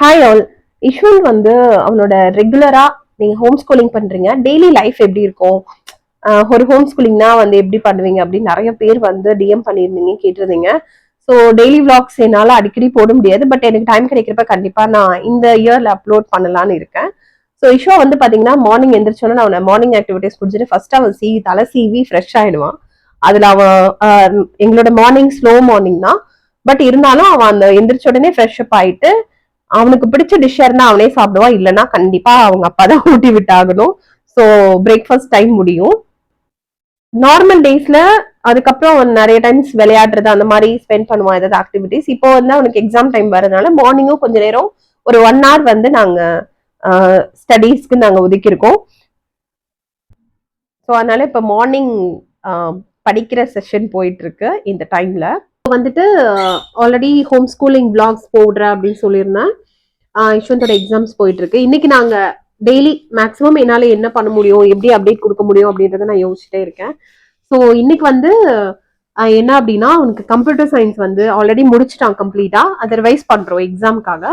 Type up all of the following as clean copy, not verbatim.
Hi all. Yashwant வந்து அவனோட ரெகுலரா நீங்க ஹோம் ஸ்கூலிங் பண்றீங்க, டெய்லி லைஃப் எப்படி இருக்கும்? ஒரு ஹோம் ஸ்கூலிங்னா வந்து எப்படி பண்ணுவீங்க அப்படின்னு நிறைய பேர் வந்து டிஎம் பண்ணியிருந்தீங்க, கேட்டிருந்தீங்க. ஸோ டெய்லி vlogs என்னால அடிக்கடி போட முடியாது, பட் எனக்கு டைம் கிடைக்கிறப்ப கண்டிப்பா நான் இந்த இயர்ல அப்லோட் பண்ணலாம்னு இருக்கேன். ஸோ இஷ்வா வந்து பாத்தீங்கன்னா மார்னிங் எந்திரிச்சோன்னா அவனை மார்னிங் ஆக்டிவிட்டிஸ் முடிச்சுட்டு ஃபர்ஸ்ட் அவன் தலை சீவி ஃப்ரெஷ் ஆயிடுவான். அதுல அவன் எங்களோட மார்னிங் ஸ்லோ மார்னிங் தான், பட் இருந்தாலும் அவன் அந்த எந்திரிச்ச உடனே ஃப்ரெஷ் அப் ஆயிட்டு அவனுக்கு பிடிச்ச டிஷ்ஷா இருந்தா அவனே சாப்பிடுவான், இல்லைன்னா கண்டிப்பா அவங்க அப்பா தான் ஊட்டி விட்டாகணும். ஸோ பிரேக்ஃபாஸ்ட் டைம் முடியும். நார்மல் டேஸ்ல அதுக்கப்புறம் அவன் நிறைய டைம்ஸ் விளையாடுறது அந்த மாதிரி ஸ்பெண்ட் பண்ணுவான், ஏதாவது ஆக்டிவிட்டிஸ். இப்போ வந்து அவனுக்கு எக்ஸாம் டைம் வரதுனால மார்னிங்கும் கொஞ்ச நேரம் ஒரு 1 hour வந்து நாங்க ஸ்டடீஸ்க்கு நாங்க ஒதுக்கியிருக்கோம். ஸோ அதனால இப்போ மார்னிங் படிக்கிற செஷன் போயிட்டு இருக்கு இந்த டைம்ல. வந்துட்டு ஆல்ரெடி ஹோம் ஸ்கூலிங் பிளாக்ஸ் போடுறேன் அப்படின்னு சொல்லியிருந்தேன். யஷ்வந்தோட எக்ஸாம்ஸ் போயிட்டு இருக்கு. இன்னைக்கு நாங்க டெய்லி மேக்ஸிமம் என்னால என்ன பண்ண முடியும், எப்படி அப்டேட் கொடுக்க முடியும் அப்படின்றத நான் யோசிச்சுட்டே இருக்கேன். ஸோ இன்னைக்கு வந்து என்ன அப்படின்னா அவனுக்கு கம்ப்யூட்டர் சயின்ஸ் வந்து ஆல்ரெடி முடிச்சுட்டான் கம்ப்ளீட்டா, அதை ரிவைஸ் பண்றோம் எக்ஸாமுக்காக.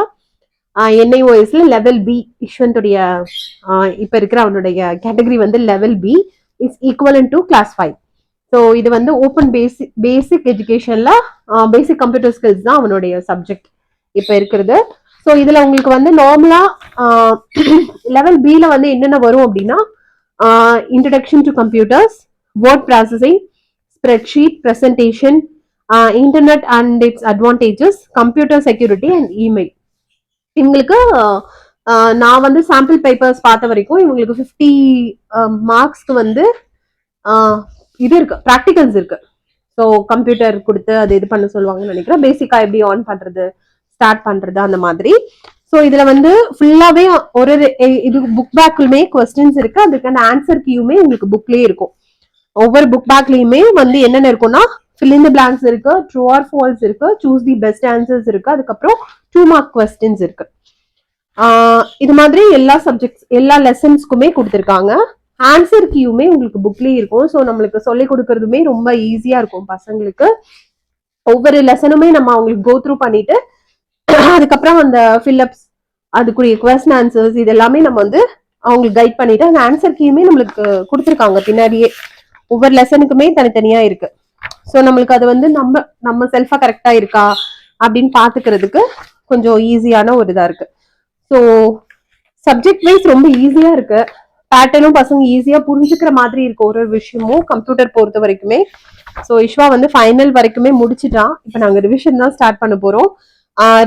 என்ஐஓஎஸ்ல லெவல் பி யஷ்வந்தோடைய இப்ப இருக்கிற அவனுடைய கேட்டகரி வந்து level B is equivalent to class 5. So இது வந்து ஓப்பன் பேசிக் எஜுகேஷன்ல பேசிக் கம்ப்யூட்டர் ஸ்கில்ஸ் தான் அவனுடைய சப்ஜெக்ட் இப்ப இருக்கிறது. ஸோ இதுல உங்களுக்கு வந்து நார்மலா லெவல் பில வந்து என்னென்ன வரும் அப்படின்னா introduction to computers, word processing, spreadsheet, presentation, internet and it's advantages, computer security and email. இவங்களுக்கு நான் வந்து சாம்பிள் பேப்பர்ஸ் பார்த்த வரைக்கும் இவங்களுக்கு 50 மார்க்ஸ்க்கு வந்து இது இருக்கு, ப்ராக்டிகல்ஸ் இருக்கு. ஸோ கம்ப்யூட்டர் கொடுத்து அது இது பண்ண சொல்லுவாங்கன்னு நினைக்கிறேன். பேசிக்கா எப்படி ஆன் பண்றது, ஸ்டார்ட் பண்றது அந்த மாதிரி. ஸோ இதுல வந்து ஃபுல்லாவே ஒரு இது புக் பேக்குமே கொஸ்டின்ஸ் இருக்கு, அதுக்கான ஆன்சர் கீயுமே உங்களுக்கு புக்லயே இருக்கும். ஒவ்வொரு புக் பேக்லயுமே வந்து என்னென்ன இருக்கும்னா fill in the blanks இருக்கு, ட்ரூ ஆர் ஃபால்ஸ் இருக்கு, சூஸ் தி பெஸ்ட் ஆன்சர்ஸ் இருக்கு, அதுக்கப்புறம் 2 mark கொஸ்டின்ஸ் இருக்கு. இது மாதிரி எல்லா சப்ஜெக்ட்ஸ் எல்லா லெசன்ஸ்க்குமே கொடுத்துருக்காங்க. ஆன்சர் கீயுமே உங்களுக்கு புக்லயே இருக்கும். ஸோ நம்மளுக்கு சொல்லி கொடுக்கறதுமே ரொம்ப ஈஸியா இருக்கும் பசங்களுக்கு. ஒவ்வொரு லெசனுமே நம்ம அவங்களுக்கு கோ த்ரூ பண்ணிட்டு அதுக்கப்புறம் அந்த ஃபில்அப்ஸ், அதுக்குரிய கொஸ்டின் ஆன்சர்ஸ் இது எல்லாமே நம்ம வந்து அவங்களுக்கு கைட் பண்ணிட்டு அந்த ஆன்சர் கீயுமே நம்மளுக்கு கொடுத்துருக்காங்க பின்னாடியே. ஒவ்வொரு லெசனுக்குமே தனித்தனியா இருக்கு. ஸோ நம்மளுக்கு அது வந்து நம்ம செல்ஃபா கரெக்டா இருக்கா அப்படின்னு பாத்துக்கிறதுக்கு கொஞ்சம் ஈஸியான ஒரு இதா இருக்கு. ஸோ சப்ஜெக்ட் வைஸ் ரொம்ப ஈஸியா இருக்கு. பேட்டர்னும் பசங்க ஈஸியா புரிஞ்சுக்கிற மாதிரி இருக்கு ஒரு ஒரு விஷயமும் கம்ப்யூட்டர் பொறுத்த வரைக்குமே. ஸோ இஷ்வா வந்து ஃபைனல் வரைக்குமே முடிச்சுட்டான். இப்போ நாங்கள் ரிவிஷன் தான் ஸ்டார்ட் பண்ண போறோம்.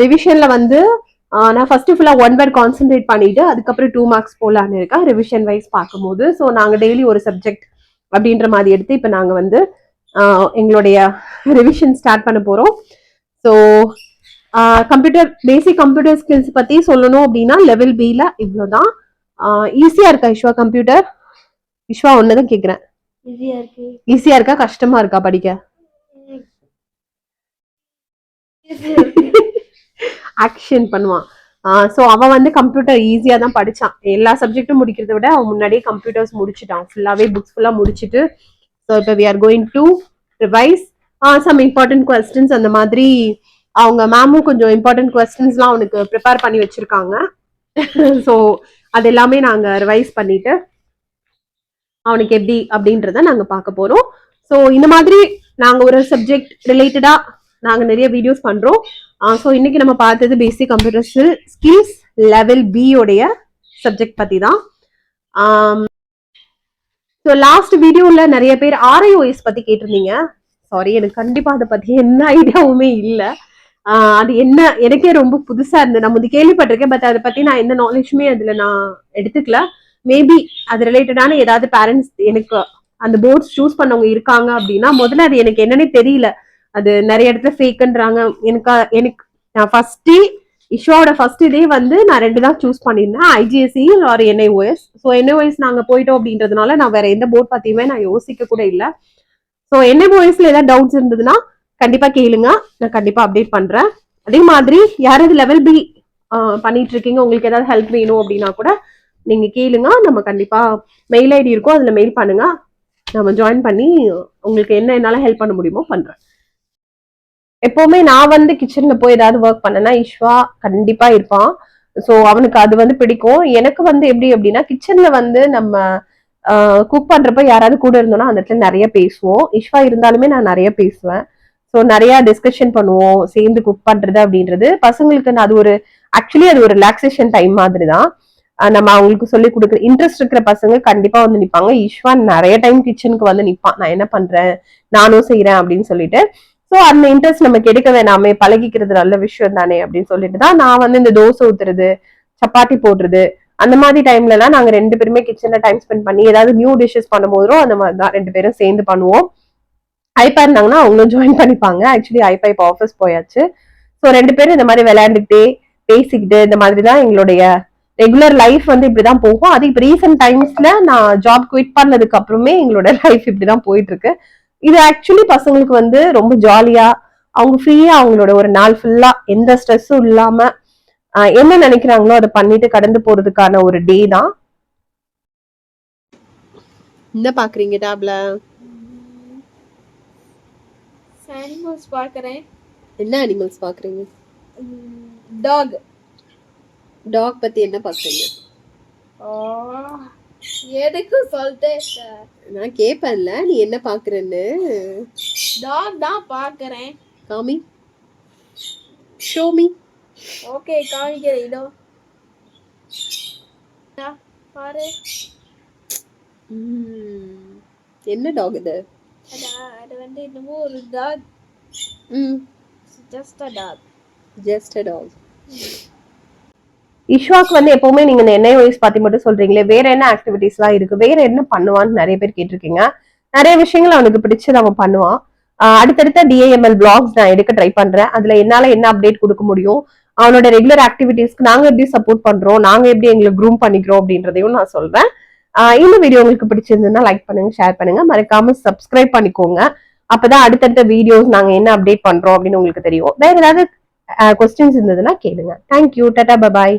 ரிவிஷன்ல வந்து நான் ஃபர்ஸ்ட் ஃபுல்லா 1 word கான்சென்ட்ரேட் பண்ணிட்டு அதுக்கப்புறம் 2 marks போலான்னு இருக்கேன் ரிவிஷன் வைஸ் பார்க்கும்போது. ஸோ நாங்க டெய்லி ஒரு சப்ஜெக்ட் அப்படின்ற மாதிரி எடுத்து இப்போ நாங்க வந்து எங்களுடைய ரிவிஷன் ஸ்டார்ட் பண்ண போறோம். ஸோ கம்ப்யூட்டர் பேசிக் கம்ப்யூட்டர் ஸ்கில்ஸ் பத்தி சொல்லணும் அப்படின்னா லெவல் பில இவ்வளவுதான். ஈஸியா இருக்கா இஷ்வா கம்ப்யூட்டர்? இஷ்வா ஒன்னதான் கேக்குறேன், ஈஸியா இருக்கா கஷ்டமா இருக்கா படிக்க? ஆக்ஷன் பண்ணுவான். ஸோ அவன் வந்து கம்ப்யூட்டர் ஈஸியா தான் படிச்சான். எல்லா சப்ஜெக்டும் முடிக்கிறத விட அவன் முன்னாடியே கம்ப்யூட்டர்ஸ் முடிச்சுட்டான், ஃபுல்லாவே புக்ஸ் ஃபுல்லா முடிச்சுட்டு. ஸோ இப்போ we are going to revise some important questions. அந்த மாதிரி அவங்க மேமும் கொஞ்சம் இம்பார்ட்டன்ட் கொஸ்டின்ஸ்லாம் அவனுக்கு ப்ரிப்பேர் பண்ணி வச்சிருக்காங்க. ஸோ அது எல்லாமே நாங்க ரிவைஸ் பண்ணிட்டு அவனுக்கு எப்படி அப்படின்றத நாங்க பார்க்க போறோம். ஸோ இந்த மாதிரி நாங்க ஒரு சப்ஜெக்ட் ரிலேட்டடா நாங்க நிறைய வீடியோஸ் பண்றோம். ஸோ இன்னைக்கு நம்ம பார்த்தது basic computer skills level B உடைய சப்ஜெக்ட் பத்தி தான். ஸோ லாஸ்ட் வீடியோல நிறைய பேர் ஆர்ஐஓஎஸ் பத்தி கேட்டிருந்தீங்க. சாரி, எனக்கு கண்டிப்பா அதை பத்தி எந்த ஐடியாவுமே இல்லை. அது என்ன எனக்கே ரொம்ப புதுசா இருந்தது. நான் வந்து கேள்விப்பட்டிருக்கேன், பட் அதை பத்தி நான் எந்த நாலேஜுமே அதுல நான் எடுத்துக்கல. மேபி அது ரிலேட்டடான ஏதாவது பேரண்ட்ஸ் எனக்கு அந்த போர்ட்ஸ் சூஸ் பண்ணவங்க இருக்காங்க அப்படின்னா முதல்ல அது எனக்கு என்னன்னே தெரியல. அது நிறைய இடத்துல ஃபேக்குன்றாங்க. எனக்கு நான் ஃபர்ஸ்ட் இஷ்வாவோட ஃபர்ஸ்ட் இதே வந்து நான் 2 தான் சூஸ் பண்ணியிருந்தேன், IGCSE or NIOS. So NIOS நாங்க போயிட்டோம் அப்படின்றதுனால நான் வேற எந்த போர்ட் பத்தியுமே நான் யோசிக்க கூட இல்லை. ஸோ என்ஐஓஎஸ்ல ஏதாவது டவுட்ஸ் இருந்ததுன்னா கண்டிப்பா கேளுங்க, நான் கண்டிப்பா அப்டேட் பண்றேன். அதே மாதிரி யாராவது லெவல் பி பண்ணிட்டு இருக்கீங்க, உங்களுக்கு ஏதாவது ஹெல்ப் வேணும் அப்படின்னா கூட நீங்க கேளுங்க. நம்ம கண்டிப்பா மெயில் ஐடி இருக்கும், அதுல மெயில் பண்ணுங்க, நம்ம ஜாயின் பண்ணி உங்களுக்கு என்ன என்னால ஹெல்ப் பண்ண முடியுமோ பண்றேன். எப்பவுமே நான் வந்து கிச்சன்ல போய் ஏதாவது ஒர்க் பண்ணனா இஷ்வா கண்டிப்பா இருப்பான். ஸோ அவனுக்கு அது வந்து பிடிக்கும். எனக்கு வந்து எப்படி அப்படின்னா கிச்சன்ல வந்து நம்ம குக் பண்றப்ப யாராவது கூட இருந்தோம்னா அந்த இடத்துல நிறைய பேசுவோம். இஷ்வா இருந்தாலுமே நான் நிறைய பேசுவேன். ஸோ நிறைய டிஸ்கஷன் பண்ணுவோம் சேர்ந்து குக் பண்றது அப்படின்றது பசங்களுக்கு. அது ஒரு ஆக்சுவலி அது ஒரு ரிலாக்ஸேஷன் டைம் மாதிரி தான். நம்ம அவங்களுக்கு சொல்லி கொடுக்குற இன்ட்ரெஸ்ட் இருக்கிற பசங்க கண்டிப்பா வந்து நிப்பாங்க. ஈஸ்வான் நிறைய டைம் கிச்சனுக்கு வந்து நிப்பான், நான் என்ன பண்றேன் நானும் செய்யறேன் அப்படின்னு சொல்லிட்டு. ஸோ அந்த இன்ட்ரெஸ்ட் நமக்கு எடுக்க வேணாமே, பழகிக்கிறது நல்ல விஷயம் தானே அப்படின்னு சொல்லிட்டு தான் நான் வந்து இந்த தோசை ஊத்துறது, சப்பாத்தி போடுறது அந்த மாதிரி டைம்ல எல்லாம் நாங்க 2 பேருமே கிச்சன்ல டைம் ஸ்பெண்ட் பண்ணி ஏதாவது நியூ டிஷஸ் பண்ணும்போதும் அந்த மாதிரி தான் 2 பேரும் சேர்ந்து பண்ணுவோம். ஐப்பா இருந்தாங்கன்னா அவங்களும் ஜாயின் பண்ணிப்பாங்க. ஆக்சுவலி ஐப்பா இப்போ ஆஃபீஸ் போயாச்சு. ஸோ 2 பேரும் இந்த மாதிரி விளையாண்டுக்கிட்டே பேசிக்கிட்டு இந்த மாதிரி தான் எங்களுடைய ரெகுலர் லைஃப் வந்து இப்படிதான் போகும். அது இப்ப ரீசெண்ட் டைம்ஸ்ல நான் ஜாப் குவிட் பண்ணதுக்கு அப்புறமே எங்களோட லைஃப் இப்படிதான் போயிட்டு இருக்கு. இது ஆக்சுவலி பசங்களுக்கு வந்து ரொம்ப ஜாலியா அவங்க ஃப்ரீயா அவங்களோட ஒரு நாள் ஃபுல்லா எந்த ஸ்ட்ரெஸ்ஸும் இல்லாம என்ன நினைக்கிறாங்களோ அதை பண்ணிட்டு கடந்து போறதுக்கான ஒரு டே தான். என்ன பாக்குறீங்க டேப்ல? அனிமல்ஸ் பார்க்கறேன். என்ன அனிமல்ஸ் பாக்குறீங்க? டாக். டாக் பத்தி என்ன பாக்குறீங்க? எதுக்கு சொல்லிட்டே நான் கேப்பேன்ல நீ என்ன பாக்குறேன்னு. டாக் தான் பார்க்கறேன். காமி, ஷோ மீ. ஓகே காமிக்கிறேன். இதோ பாரு. என்ன டாக் இது? அது வந்து என்னமோ ஒரு talk. Just a talk. Just a talk. இஷ்வாக்கு வந்து எப்பவுமே நீங்க இந்த என்ஐஓஎஸ் பத்தி மட்டும் சொல்றீங்களே, வேற என்ன ஆக்டிவிட்டிஸ் எல்லாம் இருக்கு, வேற என்ன பண்ணுவான்னு நிறைய பேர் கேட்டிருக்கீங்க. நிறைய விஷயங்கள் அவனுக்கு பிடிச்சது அவன் பண்ணுவான். அடுத்தடுத்த டிஏஎம்எல் பிளாக்ஸ் நான் எடுக்க ட்ரை பண்றேன். அதுல என்னால என்ன அப்டேட் கொடுக்க முடியும், அவனோட ரெகுலர் ஆக்டிவிட்டிஸ்க்கு நாங்க எப்படி சப்போர்ட் பண்றோம், நாங்க எப்படி எங்களை க்ரூம் பண்ணிக்கிறோம் அப்படின்றதையும் நான் சொல்றேன். இந்த வீடியோ உங்களுக்கு பிடிச்சிருந்ததுன்னா லைக் பண்ணுங்க, ஷேர் பண்ணுங்க, மறக்காம சப்ஸ்கிரைப் பண்ணிக்கோங்க. அப்பதான் அடுத்தடுத்த வீடியோஸ் நாங்க என்ன அப்டேட் பண்றோம் அப்படின்னு உங்களுக்கு தெரியும். வேற ஏதாவது கொஸ்டின்ஸ் இருந்ததுன்னா கேளுங்க. Thank you, Tata, bye bye.